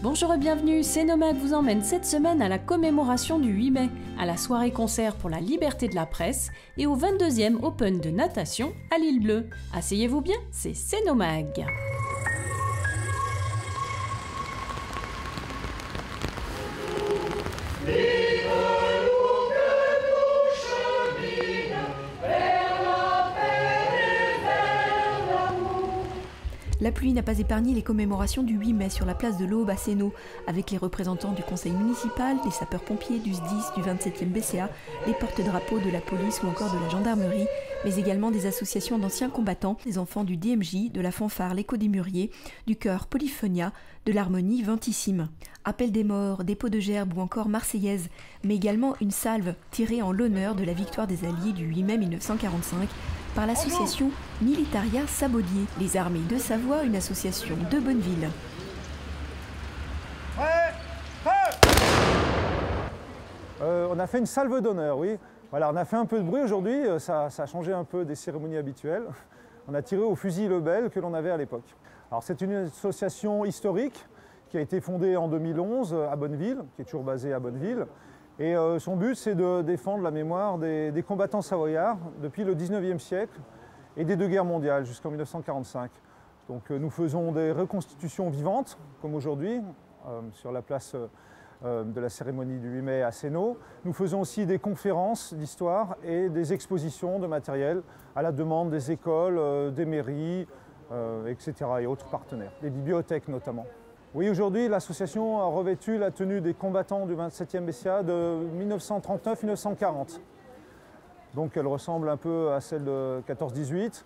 Bonjour et bienvenue, Cénomag vous emmène cette semaine à la commémoration du 8 mai, à la soirée-concert pour la liberté de la presse et au 22e Open de natation à l'Île Bleue. Asseyez-vous bien, c'est Cénomag. La pluie n'a pas épargné les commémorations du 8 mai sur la place de l'Aube à Sénaux, avec les représentants du conseil municipal, des sapeurs-pompiers, du SDIS, du 27e BCA, des porte-drapeaux de la police ou encore de la gendarmerie, mais également des associations d'anciens combattants, des enfants du DMJ, de la fanfare L'Écho des Mûriers, du chœur Polyphonia, de l'harmonie Ventissime. Appel des morts, dépôt de gerbes ou encore marseillaise, mais également une salve tirée en l'honneur de la victoire des Alliés du 8 mai 1945, par l'association Militaria Sabaudier, les armées de Savoie, une association de Bonneville. On a fait une salve d'honneur, oui. Voilà, on a fait un peu de bruit aujourd'hui, ça a changé un peu des cérémonies habituelles. On a tiré au fusil Lebel que l'on avait à l'époque. Alors c'est une association historique qui a été fondée en 2011 à Bonneville, qui est toujours basée à Bonneville. Et son but, c'est de défendre la mémoire des combattants savoyards depuis le 19e siècle et des deux guerres mondiales jusqu'en 1945. Donc nous faisons des reconstitutions vivantes, comme aujourd'hui, sur la place de la cérémonie du 8 mai à Sénaux. Nous faisons aussi des conférences d'histoire et des expositions de matériel à la demande des écoles, des mairies, etc. et autres partenaires, des bibliothèques notamment. Oui, aujourd'hui, l'association a revêtu la tenue des combattants du 27e BCA de 1939-1940. Donc elle ressemble un peu à celle de 14-18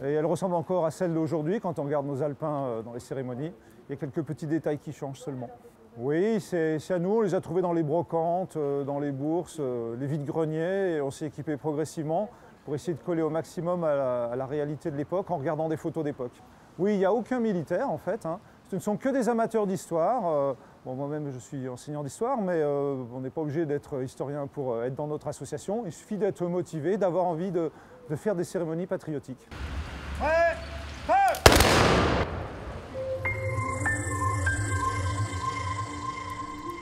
et elle ressemble encore à celle d'aujourd'hui quand on regarde nos alpins dans les cérémonies. Il y a quelques petits détails qui changent seulement. Oui, c'est à nous, on les a trouvés dans les brocantes, dans les bourses, les vides-greniers, et on s'est équipé progressivement pour essayer de coller au maximum à la réalité de l'époque en regardant des photos d'époque. Oui, il n'y a aucun militaire en fait. Ce ne sont que des amateurs d'histoire. Bon, moi-même, je suis enseignant d'histoire, mais on n'est pas obligé d'être historien pour être dans notre association. Il suffit d'être motivé, d'avoir envie de faire des cérémonies patriotiques.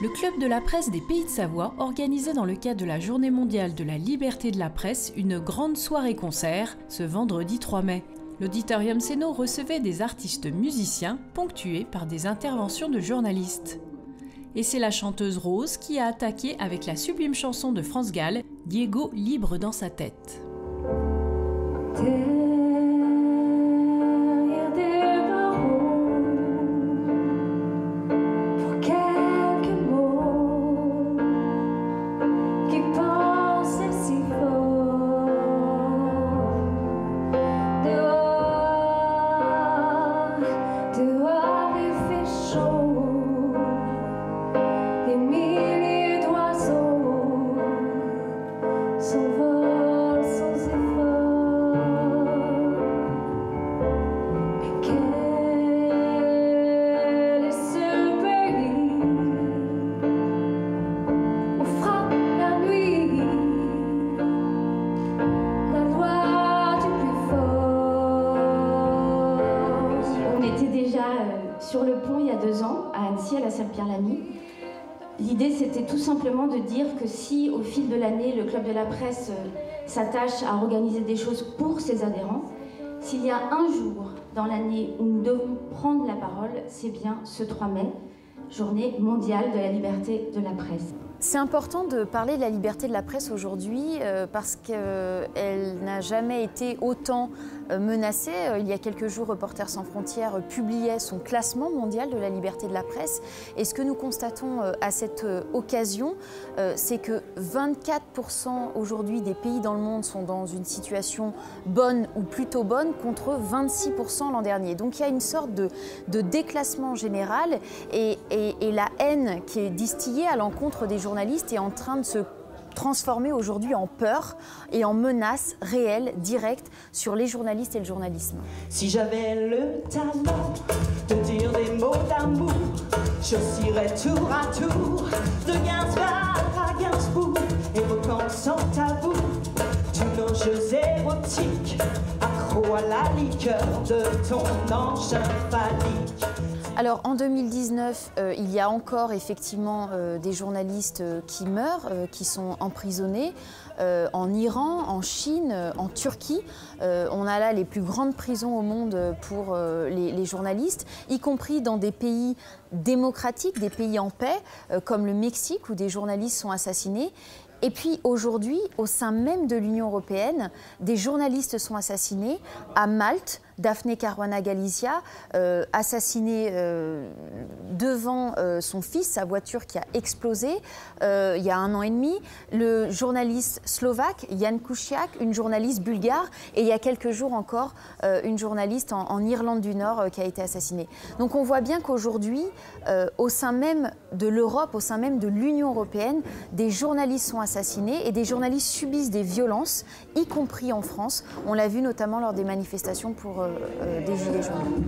Le Club de la presse des Pays de Savoie organisait dans le cadre de la Journée mondiale de la liberté de la presse une grande soirée-concert ce vendredi 3 mai. L'Auditorium Sénaux recevait des artistes musiciens ponctués par des interventions de journalistes. Et c'est la chanteuse Rose qui a attaqué avec la sublime chanson de France Gall, Diego libre dans sa tête. Sur le pont il y a 2 ans, à Annecy, à la salle Pierre-Lamy. L'idée, c'était tout simplement de dire que si, au fil de l'année, le Club de la presse s'attache à organiser des choses pour ses adhérents, s'il y a un jour dans l'année où nous devons prendre la parole, c'est bien ce 3 mai, journée mondiale de la liberté de la presse. C'est important de parler de la liberté de la presse aujourd'hui parce qu'elle n'a jamais été autant menacée. Il y a quelques jours, Reporters sans frontières publiait son classement mondial de la liberté de la presse. Et ce que nous constatons à cette occasion, c'est que 24% aujourd'hui des pays dans le monde sont dans une situation bonne ou plutôt bonne contre 26% l'an dernier. Donc il y a une sorte de déclassement général et la haine qui est distillée à l'encontre des journalistes est en train de se transformer aujourd'hui en peur et en menace réelle, directe sur les journalistes et le journalisme. Si j'avais le talent de dire des mots d'amour, je cirais tour à tour de Gainsbourg à Gainsbourg, évoquant sans tabou du enjeu érotique, accro à la liqueur de ton ange phallique. Alors en 2019, il y a encore effectivement des journalistes qui meurent, qui sont emprisonnés en Iran, en Chine, en Turquie. On a là les plus grandes prisons au monde pour les journalistes, y compris dans des pays démocratiques, des pays en paix, comme le Mexique, où des journalistes sont assassinés. Et puis aujourd'hui, au sein même de l'Union européenne, des journalistes sont assassinés. À Malte, Daphne Caruana Galizia, assassinée devant son fils, sa voiture qui a explosé il y a 1 an et demi. Le journaliste slovaque, Jan Kuciak, une journaliste bulgare. Et il y a quelques jours encore, une journaliste en Irlande du Nord qui a été assassinée. Donc on voit bien qu'aujourd'hui, au sein même de l'Europe, au sein même de l'Union européenne, des journalistes sont assassinés et des journalistes subissent des violences, y compris en France. On l'a vu notamment lors des manifestations pour des Gilets jaunes.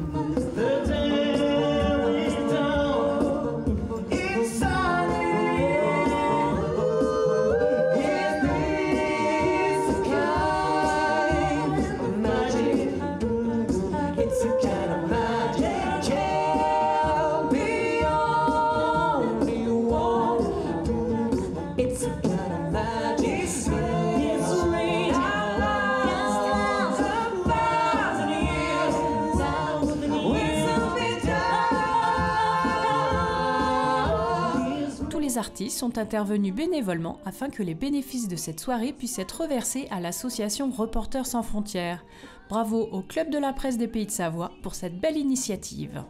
Les artistes sont intervenus bénévolement afin que les bénéfices de cette soirée puissent être reversés à l'association Reporters sans frontières. Bravo au Club de la presse des Pays de Savoie pour cette belle initiative.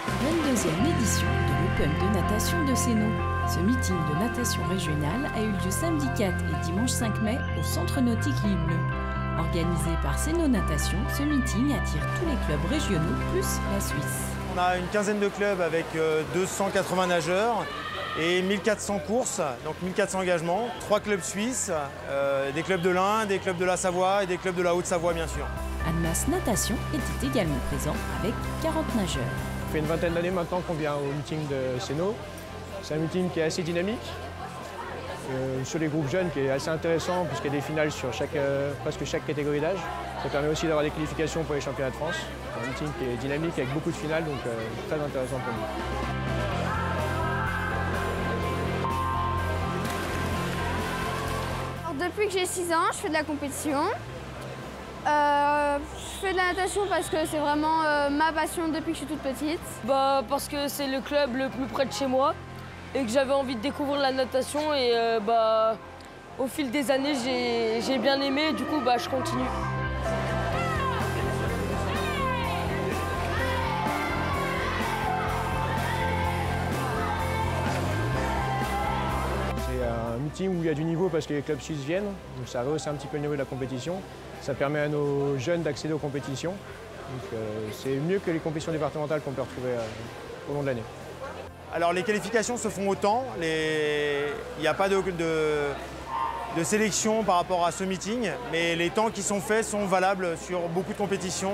22e édition de l'Open de natation de Sénaux. Ce meeting de natation régionale a eu lieu samedi 4 et dimanche 5 mai au Centre nautique L'Île Bleue. Organisé par Sénaux Natation, ce meeting attire tous les clubs régionaux plus la Suisse. On a une quinzaine de clubs avec 280 nageurs et 1400 courses, donc 1400 engagements. 3 clubs suisses, des clubs de l'Ain, des clubs de la Savoie et des clubs de la Haute-Savoie bien sûr. Annemasse Natation était également présent avec 40 nageurs. Ça fait une vingtaine d'années maintenant qu'on vient au meeting de Sénaux. C'est un meeting qui est assez dynamique. Sur les groupes jeunes qui est assez intéressant puisqu'il y a des finales sur presque chaque catégorie d'âge. Ça permet aussi d'avoir des qualifications pour les championnats de France. C'est un meeting qui est dynamique avec beaucoup de finales, donc très intéressant pour nous. Alors, depuis que j'ai 6 ans, je fais de la compétition. Je fais de la natation parce que c'est vraiment ma passion depuis que je suis toute petite. Parce que c'est le club le plus près de chez moi et que j'avais envie de découvrir la natation et au fil des années j'ai bien aimé et du coup je continue. C'est un meeting où il y a du niveau parce que les clubs suisses viennent, donc ça rehausse un petit peu le niveau de la compétition. Ça permet à nos jeunes d'accéder aux compétitions. C'est mieux que les compétitions départementales qu'on peut retrouver au long de l'année. Alors les qualifications se font au temps, il n'y a pas de sélection par rapport à ce meeting, mais les temps qui sont faits sont valables sur beaucoup de compétitions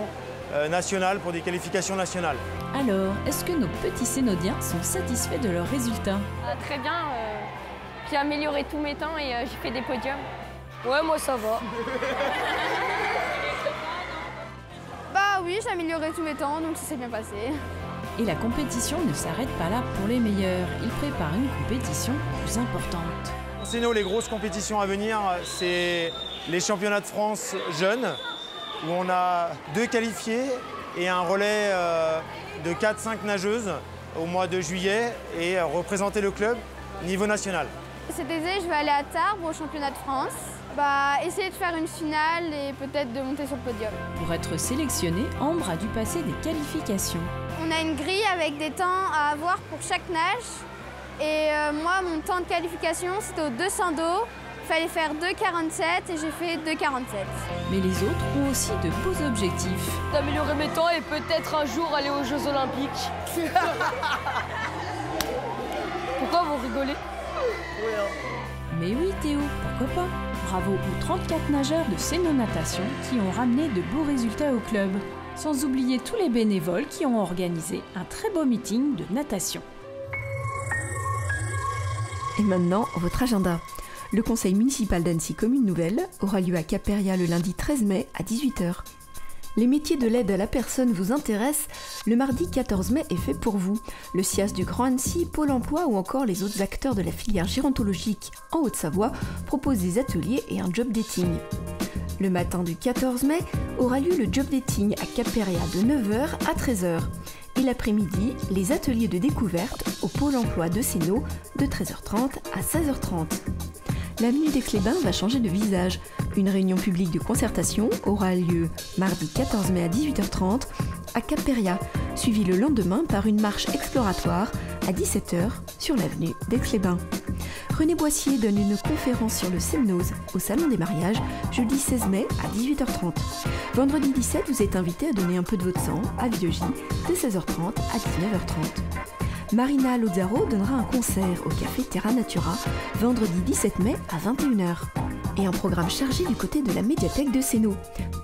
nationales pour des qualifications nationales. Alors, est-ce que nos petits Sénaudiens sont satisfaits de leurs résultats? Très bien, j'ai amélioré tous mes temps et j'ai fait des podiums. Ouais, moi ça va. Oui, j'ai amélioré tous mes temps, donc ça s'est bien passé. Et la compétition ne s'arrête pas là pour les meilleurs. Ils préparent une compétition plus importante. Pour Sénaux, les grosses compétitions à venir, c'est les championnats de France jeunes, où on a 2 qualifiés et un relais de 4-5 nageuses au mois de juillet et représenter le club niveau national. Cet été, je vais aller à Tarbes au championnat de France. Essayer de faire une finale et peut-être de monter sur le podium. Pour être sélectionné, Ambre a dû passer des qualifications. On a une grille avec des temps à avoir pour chaque nage. Et moi, mon temps de qualification, c'était au 200 d'eau. Il fallait faire 2,47 et j'ai fait 2,47. Mais les autres ont aussi de beaux objectifs. D'améliorer mes temps et peut-être un jour aller aux Jeux Olympiques. Pourquoi vous rigolez? Mais oui Théo, pourquoi pas? Bravo aux 34 nageurs de Sénaux Natation qui ont ramené de beaux résultats au club. Sans oublier tous les bénévoles qui ont organisé un très beau meeting de natation. Et maintenant, votre agenda. Le conseil municipal d'Annecy Commune Nouvelle aura lieu à Caperia le lundi 13 mai à 18 h. Les métiers de l'aide à la personne vous intéressent? Le mardi 14 mai est fait pour vous. Le SIAS du Grand Annecy, Pôle emploi ou encore les autres acteurs de la filière gérontologique en Haute-Savoie proposent des ateliers et un job dating. Le matin du 14 mai aura lieu le job dating à Cap-Péria de 9h à 13h. Et l'après-midi, les ateliers de découverte au Pôle emploi de Sénaux de 13h30 à 16h30. L'avenue d'Aix-les-Bains va changer de visage. Une réunion publique de concertation aura lieu mardi 14 mai à 18h30 à Cap-Péria, suivie le lendemain par une marche exploratoire à 17h sur l'avenue d'Aix-les-Bains. René Boissier donne une conférence sur le Semnose au Salon des mariages jeudi 16 mai à 18h30. Vendredi 17, vous êtes invité à donner un peu de votre sang à Vieux-J de 16h30 à 19h30. Marina Lozaro donnera un concert au café Terra Natura vendredi 17 mai à 21h. Et un programme chargé du côté de la médiathèque de Sénaux.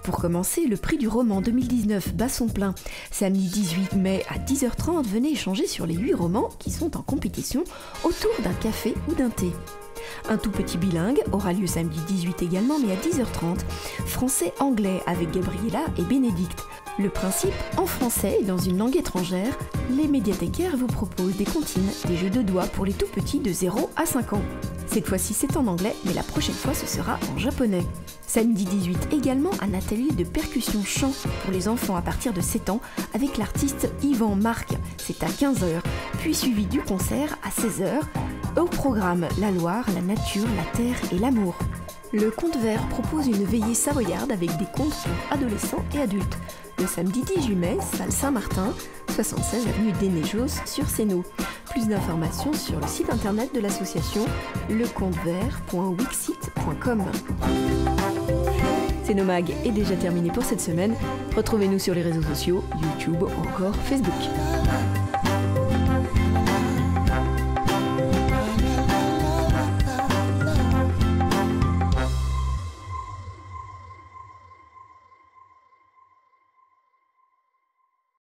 Pour commencer, le prix du roman 2019 bat son plein. Samedi 18 mai à 10h30, venez échanger sur les 8 romans qui sont en compétition autour d'un café ou d'un thé. Un tout petit bilingue aura lieu samedi 18 également, mais à 10h30, français-anglais avec Gabriella et Bénédicte. Le principe, en français et dans une langue étrangère, les médiathécaires vous proposent des comptines, des jeux de doigts pour les tout petits de 0 à 5 ans. Cette fois-ci c'est en anglais, mais la prochaine fois ce sera en japonais. Samedi 18 également, un atelier de percussion chant pour les enfants à partir de 7 ans avec l'artiste Yvan Marc. C'est à 15h, puis suivi du concert à 16h. Au programme, la Loire, la nature, la terre et l'amour. Le Conte Vert propose une veillée savoyarde avec des contes pour adolescents et adultes. Le samedi 18 mai, salle Saint-Martin, 76 avenue des Neigeos sur Sénaux. Plus d'informations sur le site internet de l'association lecontevert.wixsite.com. Sénomag est déjà terminé pour cette semaine. Retrouvez-nous sur les réseaux sociaux, YouTube ou encore Facebook.